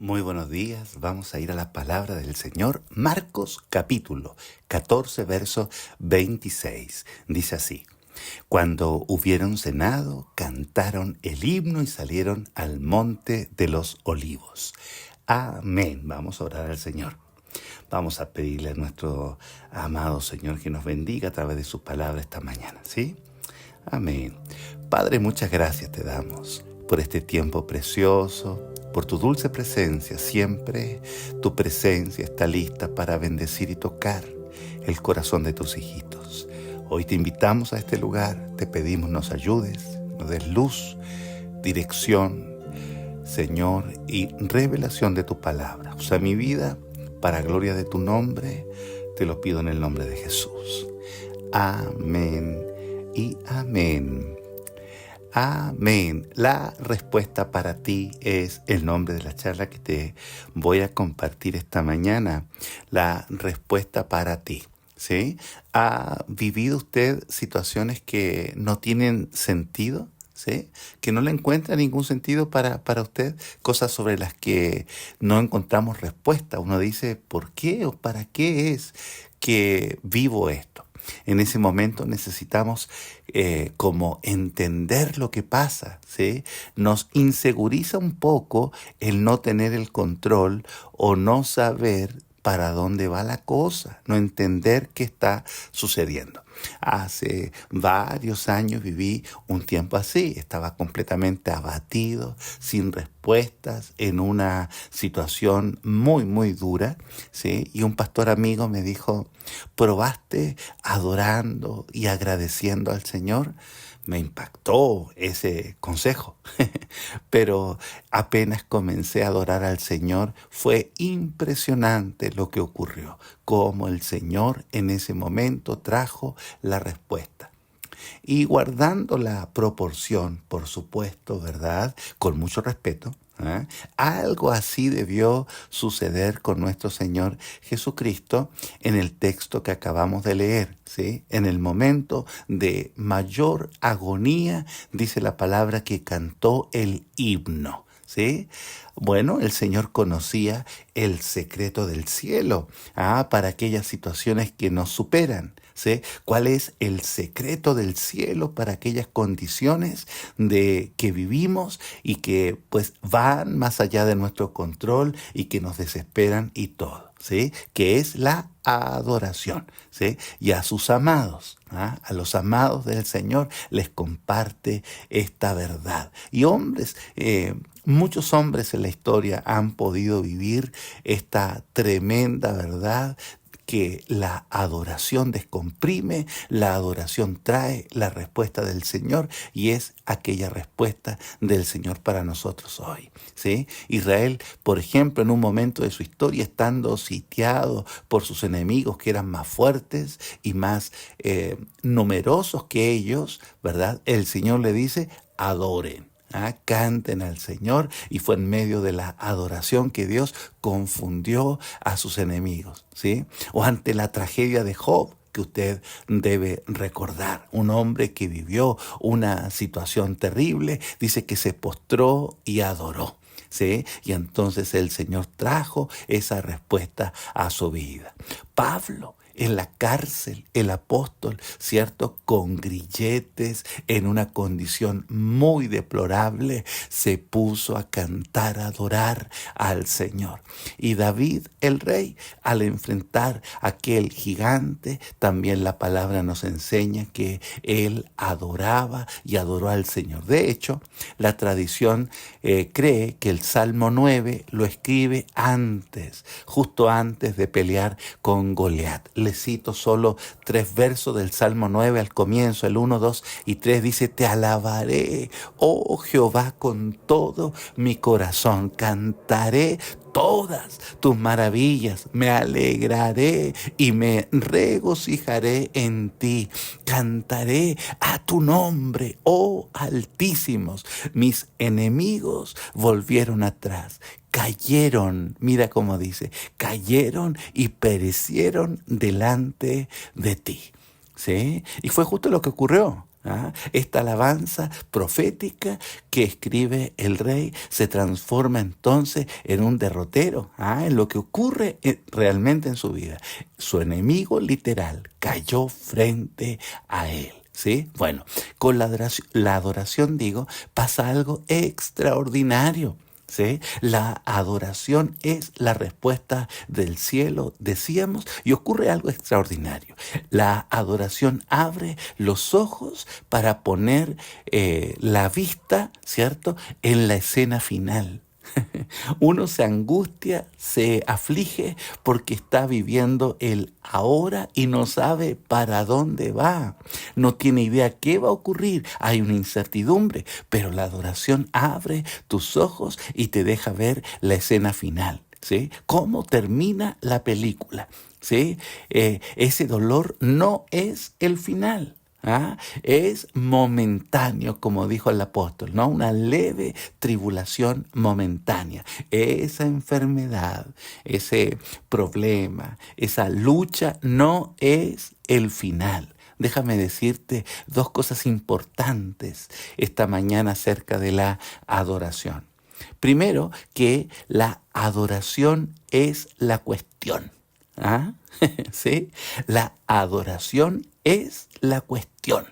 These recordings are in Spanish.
Muy buenos días, vamos a ir a la palabra del Señor, Marcos capítulo 14, verso 26. Dice así: Cuando hubieron cenado, cantaron el himno y salieron al monte de los olivos. Amén. Vamos a orar al Señor. Vamos a pedirle a nuestro amado Señor que nos bendiga a través de su palabra esta mañana, ¿sí? Amén. Padre, muchas gracias te damos por este tiempo precioso, por tu dulce presencia. Siempre tu presencia está lista para bendecir y tocar el corazón de tus hijitos. Hoy te invitamos a este lugar, te pedimos nos ayudes, nos des luz, dirección, Señor, y revelación de tu palabra. Usa mi vida para gloria de tu nombre, te lo pido en el nombre de Jesús. Amén y amén. Amén. La respuesta para ti es el nombre de la charla que te voy a compartir esta mañana. La respuesta para ti, ¿sí? ¿Ha vivido usted situaciones que no tienen sentido? ¿Sí? Que no le encuentra ningún sentido para usted, cosas sobre las que no encontramos respuesta. Uno dice, ¿por qué o para qué es que vivo esto? En ese momento necesitamos como entender lo que pasa, ¿sí? Nos inseguriza un poco el no tener el control o no saber para dónde va la cosa, no entender qué está sucediendo. Hace varios años viví un tiempo así, estaba completamente abatido, sin respuestas, en una situación muy, muy dura, ¿sí? Y un pastor amigo me dijo, ¿probaste adorando y agradeciendo al Señor? Me impactó ese consejo, pero apenas comencé a adorar al Señor, fue impresionante lo que ocurrió, cómo el Señor en ese momento trajo la respuesta. Y guardando la proporción, por supuesto, ¿verdad? Con mucho respeto, ¿eh? Algo así debió suceder con nuestro Señor Jesucristo en el texto que acabamos de leer, ¿sí? En el momento de mayor agonía, dice la palabra que cantó el himno, ¿sí? Bueno, el Señor conocía el secreto del cielo, para aquellas situaciones que nos superan, ¿sí? ¿Cuál es el secreto del cielo para aquellas condiciones de que vivimos y que pues van más allá de nuestro control y que nos desesperan y todo? ¿Sí? Que es la adoración, ¿sí? Y a sus amados, a los amados del Señor les comparte esta verdad. Y hombres, muchos hombres en la historia han podido vivir esta tremenda verdad, que la adoración descomprime, la adoración trae la respuesta del Señor y es aquella respuesta del Señor para nosotros hoy, ¿sí? Israel, por ejemplo, en un momento de su historia, estando sitiado por sus enemigos que eran más fuertes y más numerosos que ellos, ¿verdad? El Señor le dice, adoren. Canten al Señor, y fue en medio de la adoración que Dios confundió a sus enemigos, ¿sí? O ante la tragedia de Job, que usted debe recordar, un hombre que vivió una situación terrible, dice que se postró y adoró, ¿sí? Y entonces el Señor trajo esa respuesta a su vida. Pablo, en la cárcel, el apóstol, ¿cierto? Con grilletes, en una condición muy deplorable, se puso a cantar, a adorar al Señor. Y David, el rey, al enfrentar a aquel gigante, también la palabra nos enseña que él adoraba y adoró al Señor. De hecho, la tradición cree que el Salmo 9 lo escribe antes, justo antes de pelear con Goliat. Le cito solo 3 versos del Salmo 9 al comienzo, el 1, 2 y 3 dice, te alabaré, oh Jehová, con todo mi corazón, cantaré todas tus maravillas, me alegraré y me regocijaré en ti, cantaré a tu nombre, oh Altísimos, mis enemigos volvieron atrás, cayeron, mira cómo dice, cayeron y perecieron delante de ti. ¿Sí? Y fue justo lo que ocurrió. Esta alabanza profética que escribe el rey se transforma entonces en un derrotero, en lo que ocurre realmente en su vida. Su enemigo literal cayó frente a él. ¿Sí? Bueno, con la adoración, digo, pasa algo extraordinario. ¿Sí? La adoración es la respuesta del cielo, decíamos, y ocurre algo extraordinario. La adoración abre los ojos para poner la vista, ¿cierto?, en la escena final. Uno se angustia, se aflige porque está viviendo el ahora y no sabe para dónde va. No tiene idea qué va a ocurrir. Hay una incertidumbre, pero la adoración abre tus ojos y te deja ver la escena final. ¿Sí? ¿Cómo termina la película? ¿Sí? Ese dolor no es el final. Es momentáneo, como dijo el apóstol, ¿no? Una leve tribulación momentánea. Esa enfermedad, ese problema, esa lucha no es el final. Déjame decirte dos cosas importantes esta mañana acerca de la adoración. Primero, que la adoración es la cuestión. ¿Sí? La adoración es la cuestión.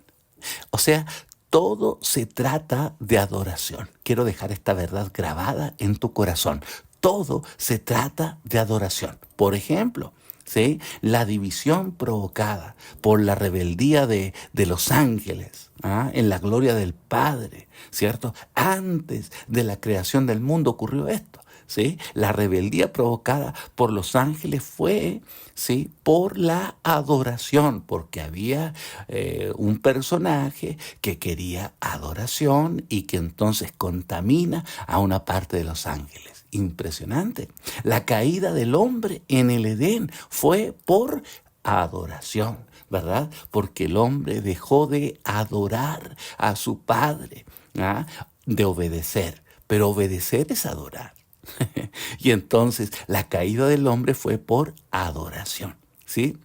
O sea, todo se trata de adoración. Quiero dejar esta verdad grabada en tu corazón. Todo se trata de adoración. Por ejemplo, ¿sí?, la división provocada por la rebeldía de los ángeles, en la gloria del Padre, ¿cierto? Antes de la creación del mundo ocurrió esto. ¿Sí? La rebeldía provocada por los ángeles fue, ¿sí?, por la adoración, porque había un personaje que quería adoración y que entonces contamina a una parte de los ángeles. Impresionante. La caída del hombre en el Edén fue por adoración, ¿verdad? Porque el hombre dejó de adorar a su padre, de obedecer. Pero obedecer es adorar. Y entonces la caída del hombre fue por adoración, ¿sí?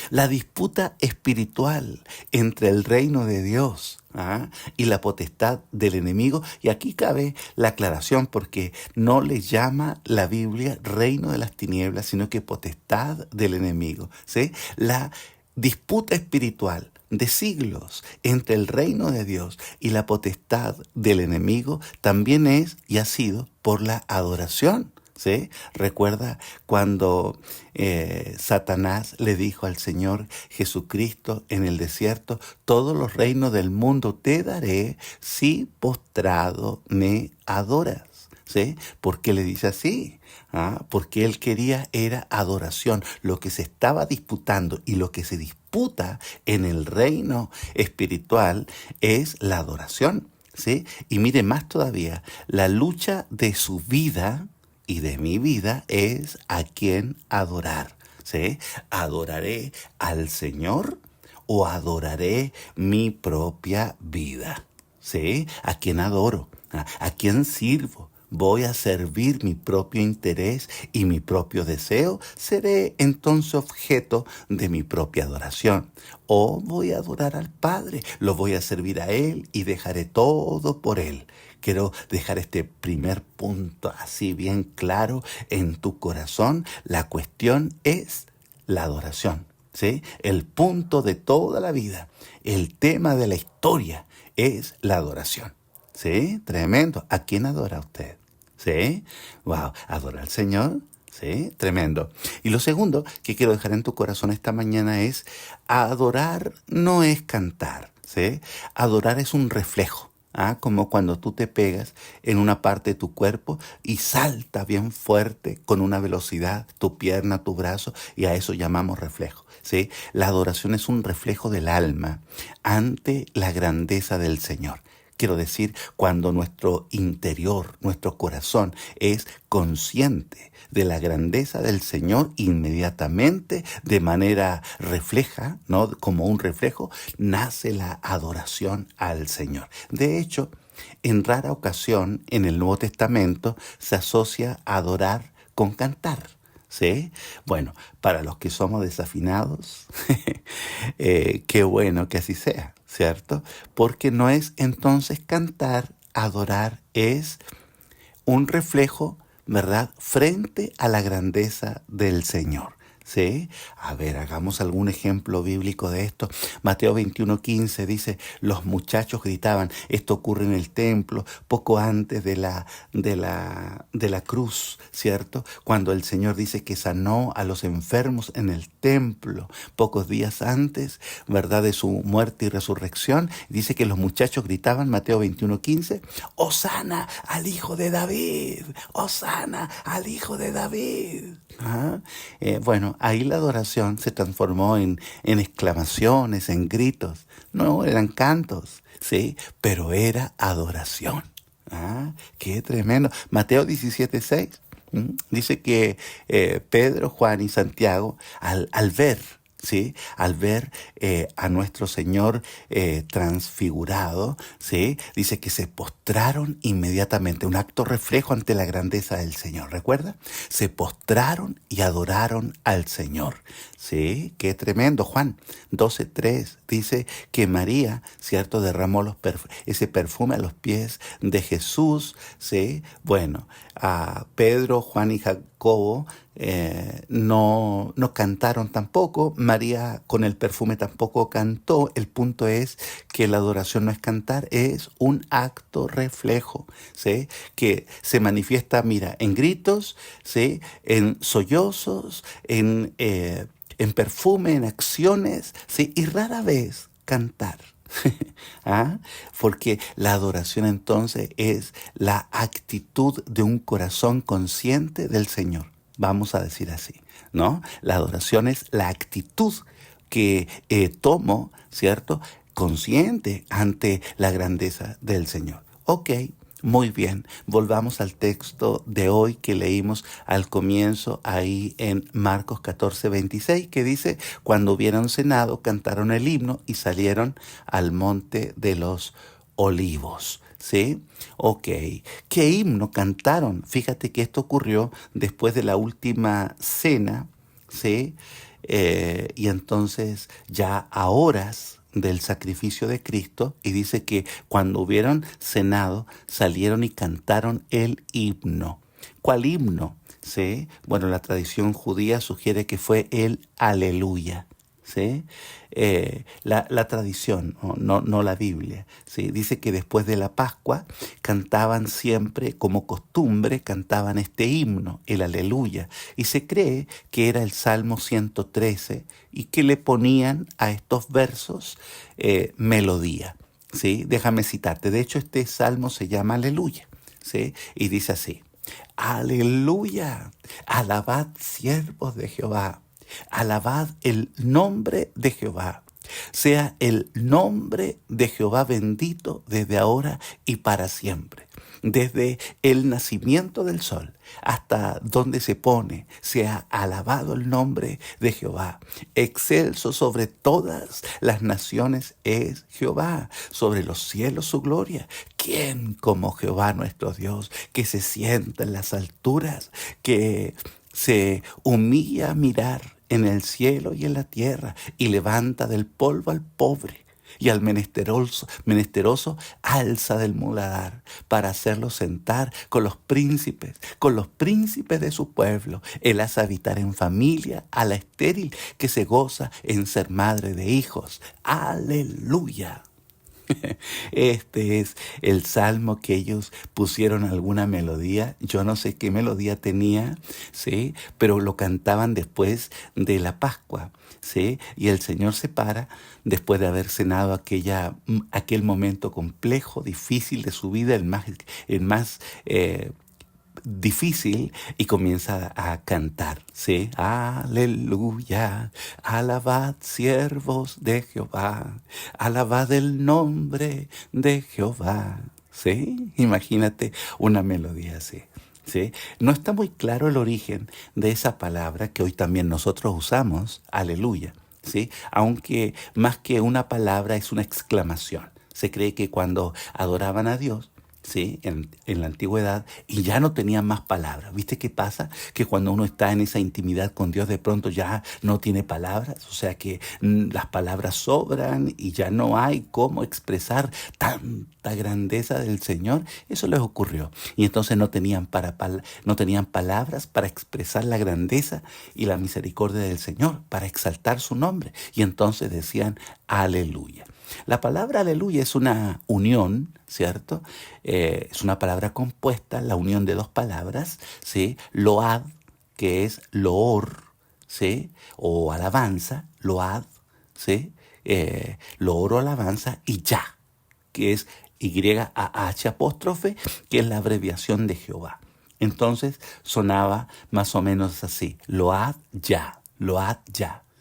La disputa espiritual entre el reino de Dios y la potestad del enemigo, y aquí cabe la aclaración porque no le llama la Biblia reino de las tinieblas, sino que potestad del enemigo, ¿sí? La disputa espiritual de siglos entre el reino de Dios y la potestad del enemigo también es y ha sido por la adoración. ¿Sí? Recuerda cuando Satanás le dijo al Señor Jesucristo en el desierto: todos los reinos del mundo te daré si postrado me adoras. ¿Sí? ¿Por qué le dice así? Porque él quería era adoración. Lo que se estaba disputando y lo que se disputa en el reino espiritual es la adoración. ¿Sí? Y mire más todavía, la lucha de su vida y de mi vida es a quién adorar. ¿Sí? ¿Adoraré al Señor o adoraré mi propia vida? ¿Sí? ¿A quién adoro? ¿A quién sirvo? ¿Voy a servir mi propio interés y mi propio deseo? ¿Seré entonces objeto de mi propia adoración? ¿O voy a adorar al Padre? ¿Lo voy a servir a Él y dejaré todo por Él? Quiero dejar este primer punto así bien claro en tu corazón. La cuestión es la adoración, ¿sí? El punto de toda la vida, el tema de la historia es la adoración. ¿Sí? Tremendo. ¿A quién adora usted? ¿Sí? Wow. ¿Adora al Señor? ¿Sí? Tremendo. Y lo segundo que quiero dejar en tu corazón esta mañana es: adorar no es cantar. ¿Sí? Adorar es un reflejo. Como cuando tú te pegas en una parte de tu cuerpo y salta bien fuerte con una velocidad tu pierna, tu brazo, y a eso llamamos reflejo. ¿Sí? La adoración es un reflejo del alma ante la grandeza del Señor. Quiero decir, cuando nuestro interior, nuestro corazón es consciente de la grandeza del Señor, inmediatamente, de manera refleja, ¿no?, como un reflejo, nace la adoración al Señor. De hecho, en rara ocasión en el Nuevo Testamento se asocia adorar con cantar. ¿Sí? Bueno, para los que somos desafinados, qué bueno que así sea. ¿cierto? Porque no es entonces cantar, adorar, es un reflejo, ¿verdad?, frente a la grandeza del Señor. ¿Sí? A ver, hagamos algún ejemplo bíblico de esto. Mateo 21:15 dice, los muchachos gritaban, esto ocurre en el templo, poco antes de la cruz, ¿cierto? Cuando el Señor dice que sanó a los enfermos en el templo, pocos días antes, ¿verdad?, de su muerte y resurrección, dice que los muchachos gritaban, Mateo 21:15, Hosana al Hijo de David, Hosana al Hijo de David. ¿Ah? Bueno, ahí la adoración se transformó en exclamaciones, en gritos. No, eran cantos, ¿sí? Pero era adoración. Ah, qué tremendo. Mateo 17:6 dice que Pedro, Juan y Santiago, al ver, ¿sí? Al ver a nuestro Señor transfigurado, ¿sí? Dice que se postraron inmediatamente, un acto reflejo ante la grandeza del Señor, ¿recuerda? Se postraron y adoraron al Señor, ¿sí? Qué tremendo. Juan 12:3 dice que María, ¿cierto?, derramó ese perfume a los pies de Jesús, ¿sí? Bueno, a Pedro, Juan y Jacobo no cantaron tampoco. María con el perfume tampoco cantó. El punto es que la adoración no es cantar, es un acto reflejo, ¿sí?, que se manifiesta, mira, en gritos, ¿sí?, en sollozos, en perfume, en acciones, ¿sí?, y rara vez cantar. ¿Ah? Porque la adoración entonces es la actitud de un corazón consciente del Señor. Vamos a decir así, ¿no? La adoración es la actitud que tomo, ¿cierto?, consciente ante la grandeza del Señor. Ok, muy bien. Volvamos al texto de hoy que leímos al comienzo ahí en Marcos 14:26, que dice, cuando hubieron cenado, cantaron el himno y salieron al monte de los olivos. ¿Sí? Ok. ¿Qué himno cantaron? Fíjate que esto ocurrió después de la última cena, ¿sí? Y entonces ya a horas del sacrificio de Cristo, y dice que cuando hubieron cenado, salieron y cantaron el himno. ¿Cuál himno? ¿Sí? Bueno, la tradición judía sugiere que fue el Aleluya. ¿Sí? La tradición, no la Biblia, ¿sí? Dice que después de la Pascua cantaban siempre, como costumbre, cantaban este himno, el Aleluya, y se cree que era el Salmo 113 y que le ponían a estos versos melodía, ¿sí? Déjame citarte, de hecho este salmo se llama Aleluya, ¿sí? Y dice así, Aleluya, alabad siervos de Jehová. Alabad el nombre de Jehová. Sea el nombre de Jehová bendito desde ahora y para siempre. Desde el nacimiento del sol hasta donde se pone, sea alabado el nombre de Jehová. Excelso sobre todas las naciones es Jehová, sobre los cielos su gloria. ¿Quién como Jehová nuestro Dios, que se sienta en las alturas, que se humilla a mirar en el cielo y en la tierra, y levanta del polvo al pobre, y al menesteroso alza del muladar, para hacerlo sentar con los príncipes de su pueblo. Él hace habitar en familia a la estéril, que se goza en ser madre de hijos. Aleluya. Este es el salmo que ellos pusieron alguna melodía. Yo no sé qué melodía tenía, ¿sí? Pero lo cantaban después de la Pascua, ¿sí? Y el Señor se para después de haber cenado aquel momento complejo, difícil de su vida, el más difícil, y comienza a cantar, ¿sí? Aleluya, alabad siervos de Jehová, alabad el nombre de Jehová, ¿sí? Imagínate una melodía así, ¿sí? No está muy claro el origen de esa palabra que hoy también nosotros usamos, aleluya, ¿sí? Aunque más que una palabra es una exclamación. Se cree que cuando adoraban a Dios, ¿sí? En la antigüedad, y ya no tenían más palabras. ¿Viste qué pasa? Que cuando uno está en esa intimidad con Dios, de pronto ya no tiene palabras, o sea que las palabras sobran y ya no hay cómo expresar tanta grandeza del Señor. Eso les ocurrió. Y entonces no tenían, no tenían palabras para expresar la grandeza y la misericordia del Señor, para exaltar su nombre. Y entonces decían, aleluya. La palabra aleluya es una unión, ¿cierto? Es una palabra compuesta, la unión de dos palabras, ¿sí? Load, que es loor, ¿sí? O alabanza, load, ¿sí? Loor o alabanza, y ya, que es YAH apóstrofe, que es la abreviación de Jehová. Entonces sonaba más o menos así, load ya,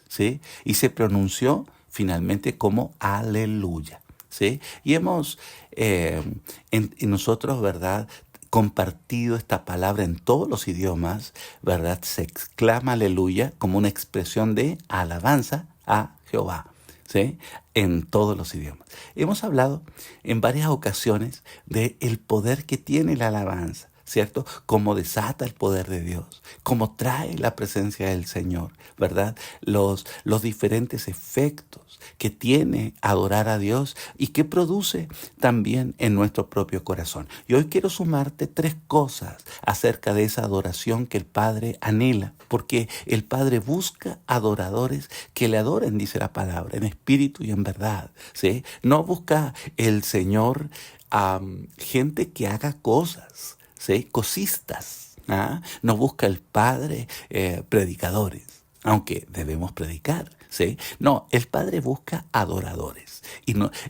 ¿sí? Y se pronunció finalmente como aleluya, ¿sí? Y hemos en nosotros, ¿verdad?, compartido esta palabra en todos los idiomas, ¿verdad? Se exclama aleluya como una expresión de alabanza a Jehová, ¿sí? En todos los idiomas. Hemos hablado en varias ocasiones del poder que tiene la alabanza, ¿cierto? Cómo desata el poder de Dios, cómo trae la presencia del Señor, ¿verdad? Los diferentes efectos que tiene adorar a Dios y que produce también en nuestro propio corazón. Y hoy quiero sumarte 3 cosas acerca de esa adoración que el Padre anhela, porque el Padre busca adoradores que le adoren, dice la palabra, en espíritu y en verdad, ¿sí? No busca el Señor gente que haga cosas, ¿sí? Cosistas. No busca el Padre predicadores, aunque debemos predicar, ¿sí? No, el Padre busca adoradores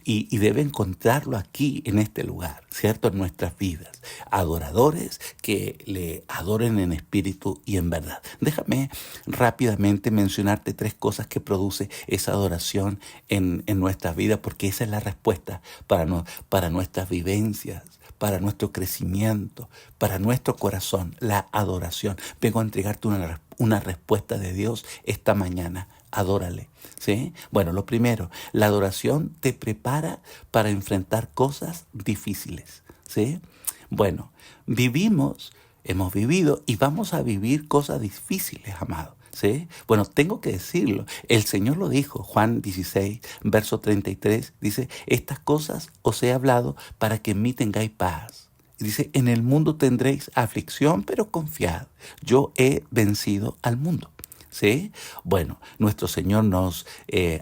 y debe encontrarlo aquí, en este lugar, ¿cierto? En nuestras vidas. Adoradores que le adoren en espíritu y en verdad. Déjame rápidamente mencionarte 3 cosas que produce esa adoración en nuestras vidas, porque esa es la respuesta para nuestras vivencias, para nuestro crecimiento, para nuestro corazón, la adoración. Vengo a entregarte una respuesta de Dios esta mañana. Adórale, ¿sí? Bueno, lo primero, la adoración te prepara para enfrentar cosas difíciles, ¿sí? Bueno, hemos vivido y vamos a vivir cosas difíciles, amado, ¿sí? Bueno, tengo que decirlo. El Señor lo dijo, Juan 16, verso 33, dice, estas cosas os he hablado para que en mí tengáis paz. Y dice, en el mundo tendréis aflicción, pero confiad, yo he vencido al mundo. ¿Sí? Bueno, nuestro Señor nos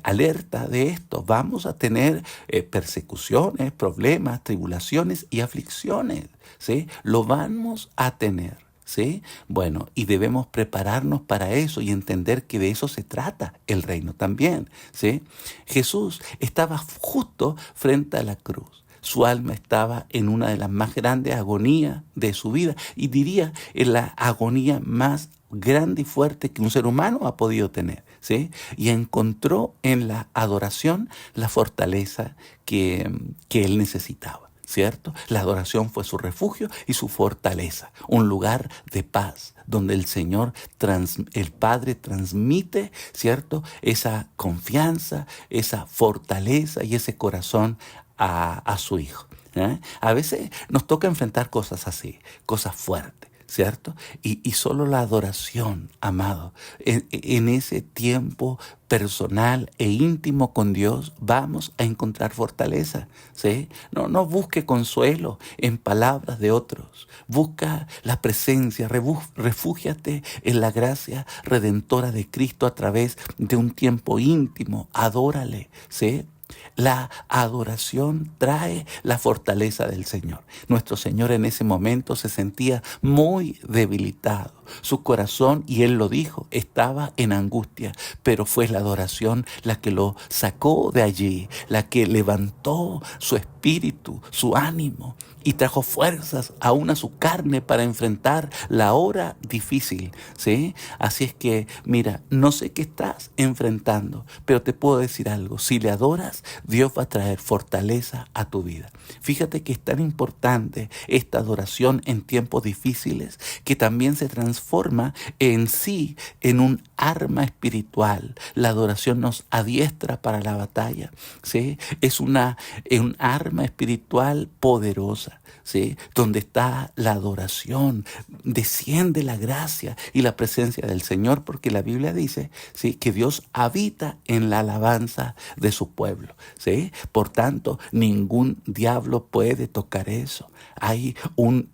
alerta de esto. Vamos a tener persecuciones, problemas, tribulaciones y aflicciones, ¿sí? Lo vamos a tener, ¿sí? Bueno, y debemos prepararnos para eso y entender que de eso se trata el reino también, ¿sí? Jesús estaba justo frente a la cruz. Su alma estaba en una de las más grandes agonías de su vida, y diría en la agonía más grande y fuerte que un ser humano ha podido tener, ¿sí? Y encontró en la adoración la fortaleza que él necesitaba, ¿cierto? La adoración fue su refugio y su fortaleza, un lugar de paz donde el Señor, el Padre transmite, ¿cierto?, esa confianza, esa fortaleza y ese corazón a su Hijo, ¿eh? A veces nos toca enfrentar cosas así, cosas fuertes, ¿cierto? Y solo la adoración, amado, en ese tiempo personal e íntimo con Dios, vamos a encontrar fortaleza, ¿sí? No busque consuelo en palabras de otros. Busca la presencia, refúgiate en la gracia redentora de Cristo a través de un tiempo íntimo. Adórale, ¿sí? La adoración trae la fortaleza del Señor. Nuestro Señor en ese momento se sentía muy debilitado. Su corazón, y Él lo dijo, estaba en angustia, pero fue la adoración la que lo sacó de allí, la que levantó su espíritu, su ánimo, y trajo fuerzas aún a su carne para enfrentar la hora difícil, ¿sí? Así es que, mira, no sé qué estás enfrentando, pero te puedo decir algo. Si le adoras, Dios va a traer fortaleza a tu vida. Fíjate que es tan importante esta adoración en tiempos difíciles, que también se transforma en sí en un arma espiritual. La adoración nos adiestra para la batalla, ¿sí? Es un arma arma espiritual poderosa, ¿sí? Donde está la adoración, desciende la gracia y la presencia del Señor, porque la Biblia dice, ¿sí?, que Dios habita en la alabanza de su pueblo, ¿sí? Por tanto, ningún diablo puede tocar eso.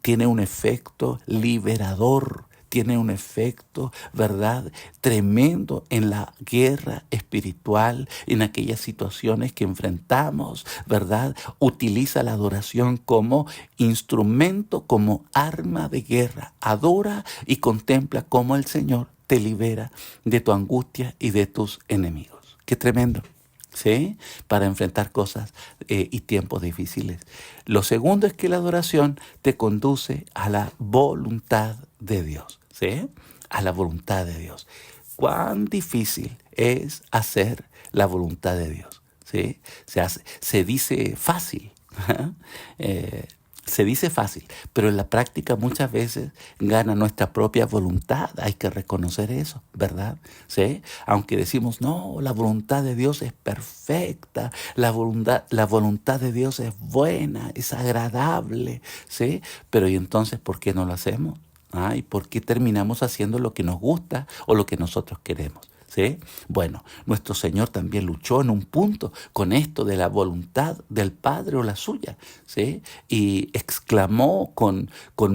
Tiene un efecto liberador, tiene un efecto, ¿verdad?, tremendo en la guerra espiritual, en aquellas situaciones que enfrentamos, ¿verdad? Utiliza la adoración como instrumento, como arma de guerra. Adora y contempla cómo el Señor te libera de tu angustia y de tus enemigos. ¡Qué tremendo! ¿Sí? Para enfrentar cosas y tiempos difíciles. Lo segundo es que la adoración te conduce a la voluntad de Dios, ¿sí? A la voluntad de Dios. Cuán difícil es hacer la voluntad de Dios, ¿sí? Se dice fácil, se dice fácil, pero en la práctica muchas veces gana nuestra propia voluntad. Hay que reconocer eso, ¿verdad? ¿Sí? Aunque decimos, no, la voluntad de Dios es perfecta, la voluntad de Dios es buena, es agradable, ¿sí? Pero ¿y entonces por qué no lo hacemos? ¿Y por qué terminamos haciendo lo que nos gusta o lo que nosotros queremos? ¿Sí? Bueno, nuestro Señor también luchó en un punto con esto de la voluntad del Padre o la suya, ¿sí? Y exclamó con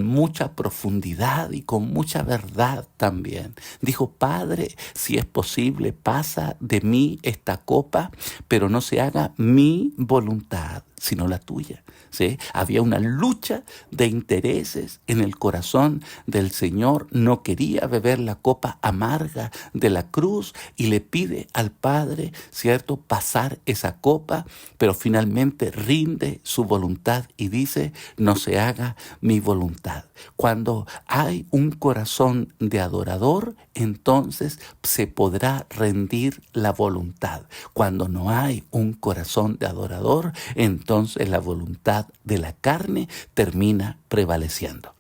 mucha profundidad y con mucha verdad también. Dijo, Padre, si es posible, pasa de mí esta copa, pero no se haga mi voluntad, sino la tuya. ¿Sí? Había una lucha de intereses en el corazón del Señor. No quería beber la copa amarga de la cruz y le pide al Padre, ¿cierto?, pasar esa copa, pero finalmente rinde su voluntad y dice, no se haga mi voluntad. Cuando hay un corazón de adorador, entonces se podrá rendir la voluntad. Cuando no hay un corazón de adorador, entonces la voluntad de la carne termina prevaleciendo.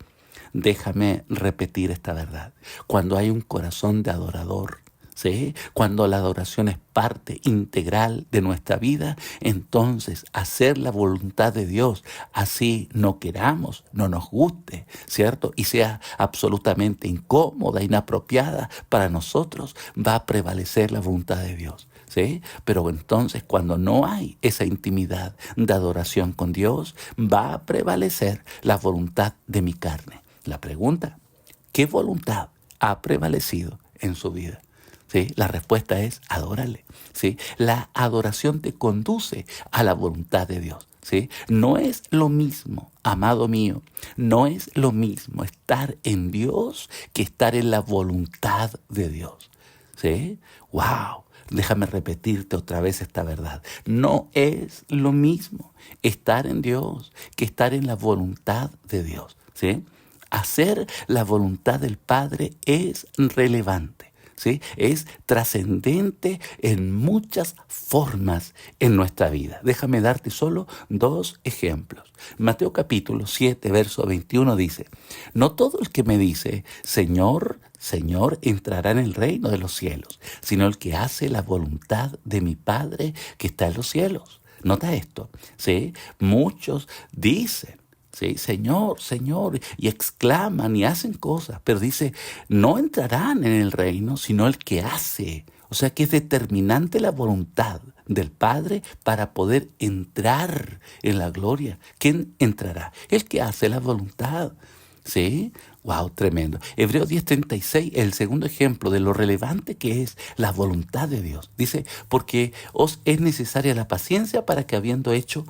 Déjame repetir esta verdad. Cuando hay un corazón de adorador, ¿sí?, cuando la adoración es parte integral de nuestra vida, entonces hacer la voluntad de Dios, así no queramos, no nos guste, ¿cierto?, y sea absolutamente incómoda, inapropiada para nosotros, va a prevalecer la voluntad de Dios. ¿Sí? Pero entonces cuando no hay esa intimidad de adoración con Dios, va a prevalecer la voluntad de mi carne. La pregunta, ¿qué voluntad ha prevalecido en su vida? ¿Sí? La respuesta es adórale. ¿Sí? La adoración te conduce a la voluntad de Dios. ¿Sí? No es lo mismo, amado mío, no es lo mismo estar en Dios que estar en la voluntad de Dios. ¿Sí? ¡Wow! Déjame repetirte otra vez esta verdad. No es lo mismo estar en Dios que estar en la voluntad de Dios, ¿sí? Hacer la voluntad del Padre es relevante, ¿sí? Es trascendente en muchas formas en nuestra vida. Déjame darte solo 2 ejemplos. Mateo capítulo 7, verso 21 dice, no todo el que me dice, Señor, Señor, entrará en el reino de los cielos, sino el que hace la voluntad de mi Padre que está en los cielos. Nota esto, ¿sí? Muchos dicen, ¿sí?, Señor, Señor, y exclaman y hacen cosas, pero dice, no entrarán en el reino, sino el que hace. O sea que es determinante la voluntad del Padre para poder entrar en la gloria. ¿Quién entrará? El que hace la voluntad. ¿Sí? ¡Wow! Tremendo. Hebreos 10:36, el segundo ejemplo de lo relevante que es la voluntad de Dios. Dice, porque os es necesaria la paciencia para que habiendo hecho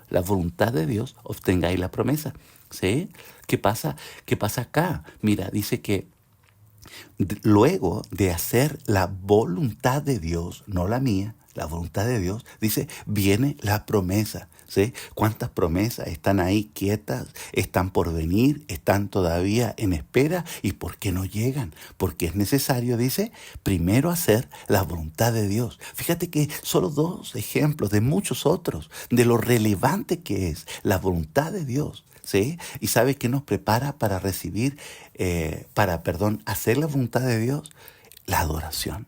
la voluntad de Dios, obtengáis la promesa. ¿Sí? ¿Qué pasa? ¿Qué pasa acá? Mira, dice que luego de hacer la voluntad de Dios, no la mía, la voluntad de Dios, dice, viene la promesa. ¿Sí? ¿Cuántas promesas están ahí quietas, están por venir, están todavía en espera? ¿Y por qué no llegan? Porque es necesario, dice, primero hacer la voluntad de Dios. Fíjate que solo 2 ejemplos de muchos otros de lo relevante que es la voluntad de Dios. ¿Sí? ¿Y sabe qué nos prepara para recibir, hacer la voluntad de Dios? La adoración.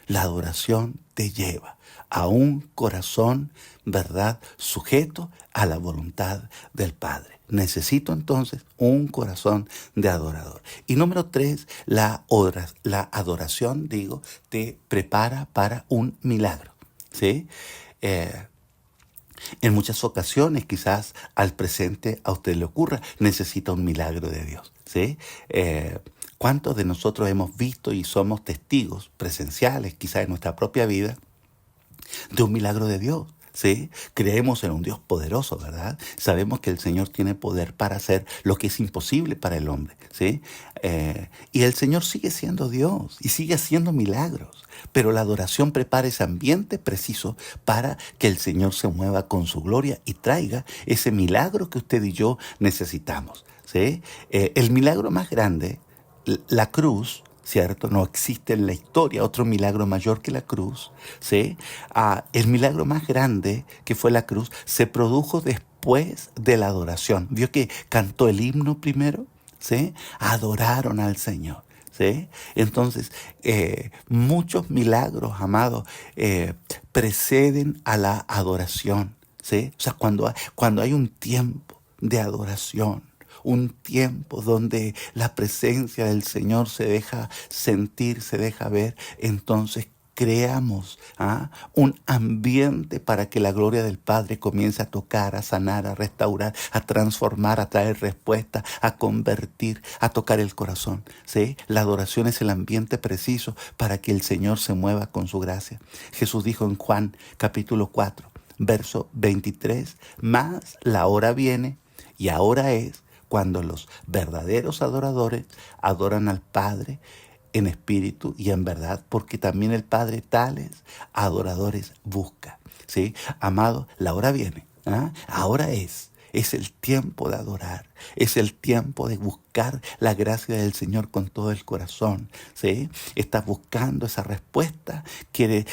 La adoración te lleva a un corazón, ¿verdad?, sujeto a la voluntad del Padre. Necesito entonces un corazón de adorador. Y número 3, la adoración, te prepara para un milagro. ¿Sí? En muchas ocasiones, quizás al presente a usted le ocurra, necesita un milagro de Dios. ¿Sí? ¿Cuántos de nosotros hemos visto y somos testigos presenciales, quizás en nuestra propia vida, de un milagro de Dios? ¿Sí? Creemos en un Dios poderoso, ¿verdad? Sabemos que el Señor tiene poder para hacer lo que es imposible para el hombre, ¿sí? Y el Señor sigue siendo Dios y sigue haciendo milagros, pero la adoración prepara ese ambiente preciso para que el Señor se mueva con su gloria y traiga ese milagro que usted y yo necesitamos, ¿sí? El milagro más grande, la cruz, ¿cierto? No existe en la historia otro milagro mayor que la cruz, ¿sí? El milagro más grande, que fue la cruz, se produjo después de la adoración. ¿Vio que cantó el himno primero? ¿Sí? Adoraron al Señor. ¿Sí? Entonces, muchos milagros, amados, preceden a la adoración. ¿Sí? O sea, cuando hay un tiempo de adoración, un tiempo donde la presencia del Señor se deja sentir, se deja ver, entonces creamos un ambiente para que la gloria del Padre comience a tocar, a sanar, a restaurar, a transformar, a traer respuesta, a convertir, a tocar el corazón. ¿Sí? La adoración es el ambiente preciso para que el Señor se mueva con su gracia. Jesús dijo en Juan capítulo 4, verso 23, mas la hora viene y ahora es cuando los verdaderos adoradores adoran al Padre en espíritu y en verdad, porque también el Padre tales adoradores busca. ¿Sí? Amado, la hora viene. Ahora es el tiempo de adorar, es el tiempo de buscar la gracia del Señor con todo el corazón. ¿Sí? Estás buscando esa respuesta, quieres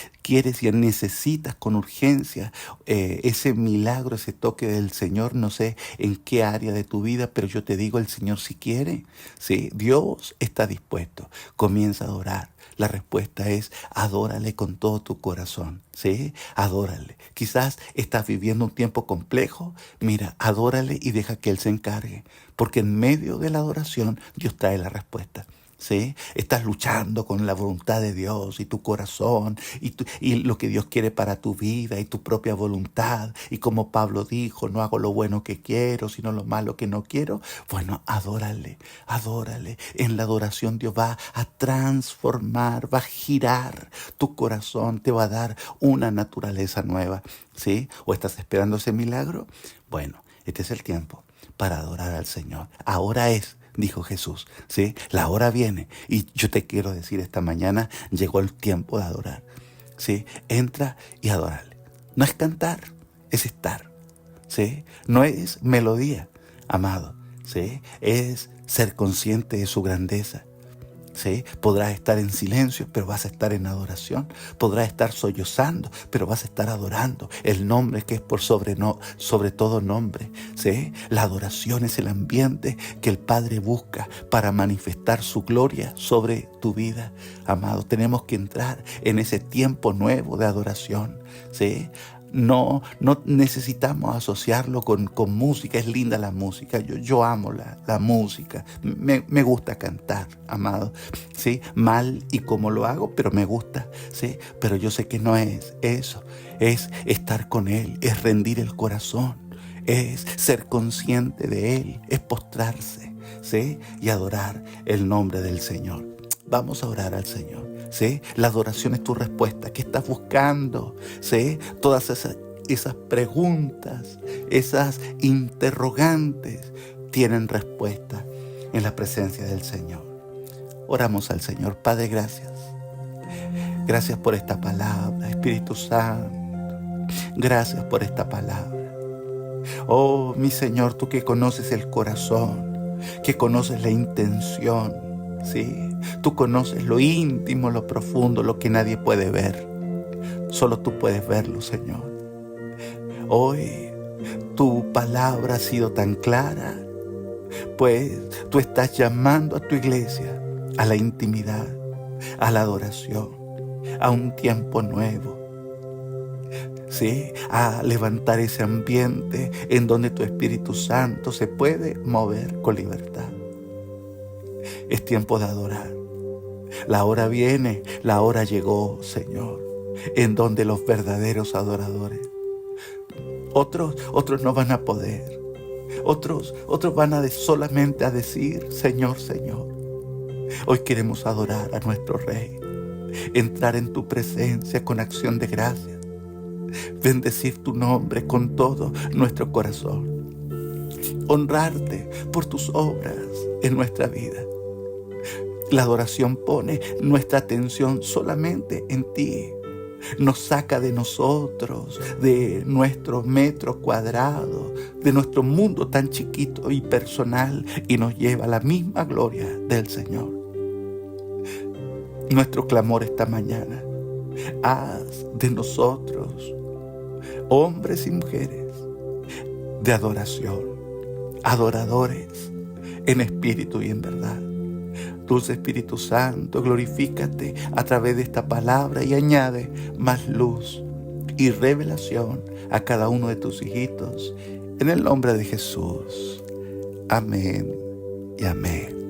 y necesitas con urgencia ese milagro, ese toque del Señor. No sé en qué área de tu vida, pero yo te digo, el Señor si quiere. ¿Sí? Dios está dispuesto. Comienza a adorar. La respuesta es adórale con todo tu corazón, ¿sí? Adórale. Quizás estás viviendo un tiempo complejo. Mira, adórale y deja que Él se encargue. Porque en medio de la adoración Dios trae la respuesta. ¿Sí? Estás luchando con la voluntad de Dios y tu corazón y lo que Dios quiere para tu vida y tu propia voluntad. Y como Pablo dijo, no hago lo bueno que quiero, sino lo malo que no quiero. Bueno, adórale, adórale. En la adoración Dios va a transformar, va a girar tu corazón, te va a dar una naturaleza nueva. ¿Sí? ¿O estás esperando ese milagro? Bueno, este es el tiempo para adorar al Señor. Ahora es, dijo Jesús, ¿sí? La hora viene y yo te quiero decir esta mañana, llegó el tiempo de adorar, ¿sí? Entra y adórale. No es cantar, es estar, ¿sí? No es melodía, amado, ¿sí? Es ser consciente de su grandeza. ¿Sí? Podrás estar en silencio, pero vas a estar en adoración. Podrás estar sollozando, pero vas a estar adorando el nombre que es por sobre todo nombre. ¿Sí? La adoración es el ambiente que el Padre busca para manifestar su gloria sobre tu vida. Amado, tenemos que entrar en ese tiempo nuevo de adoración. ¿Sí? No necesitamos asociarlo con música. Es linda la música. Yo amo la música. Me gusta cantar, amado. ¿Sí? Mal y como lo hago, pero me gusta. ¿Sí? Pero yo sé que no es eso. Es estar con Él. Es rendir el corazón. Es ser consciente de Él. Es postrarse. ¿Sí? Y adorar el nombre del Señor. Vamos a orar al Señor. ¿Sí? La adoración es tu respuesta. ¿Qué estás buscando? ¿Sí? Todas esas preguntas, esas interrogantes tienen respuesta en la presencia del Señor. Oramos al Señor. Padre, gracias. Gracias por esta palabra, Espíritu Santo. Gracias por esta palabra. Oh, mi Señor, tú que conoces el corazón, que conoces la intención, ¿sí? Tú conoces lo íntimo, lo profundo, lo que nadie puede ver. Solo tú puedes verlo, Señor. Hoy tu palabra ha sido tan clara, pues tú estás llamando a tu iglesia a la intimidad, a la adoración. a un tiempo nuevo. Sí, a levantar ese ambiente en donde tu Espíritu Santo se puede mover con libertad. Es tiempo de adorar. La hora viene, la hora llegó, Señor, en donde los verdaderos adoradores, otros no van a poder. Otros van a solamente a decir, Señor, Señor. Hoy queremos adorar a nuestro Rey, entrar en tu presencia con acción de gracias, bendecir tu nombre con todo nuestro corazón, honrarte por tus obras en nuestra vida. La adoración pone nuestra atención solamente en ti. Nos saca de nosotros, de nuestro metro cuadrado, de nuestro mundo tan chiquito y personal, y nos lleva a la misma gloria del Señor. Nuestro clamor esta mañana: haz de nosotros hombres y mujeres de adoración, adoradores en espíritu y en verdad. Dulce Espíritu Santo, glorifícate a través de esta palabra y añade más luz y revelación a cada uno de tus hijitos. En el nombre de Jesús. Amén y amén.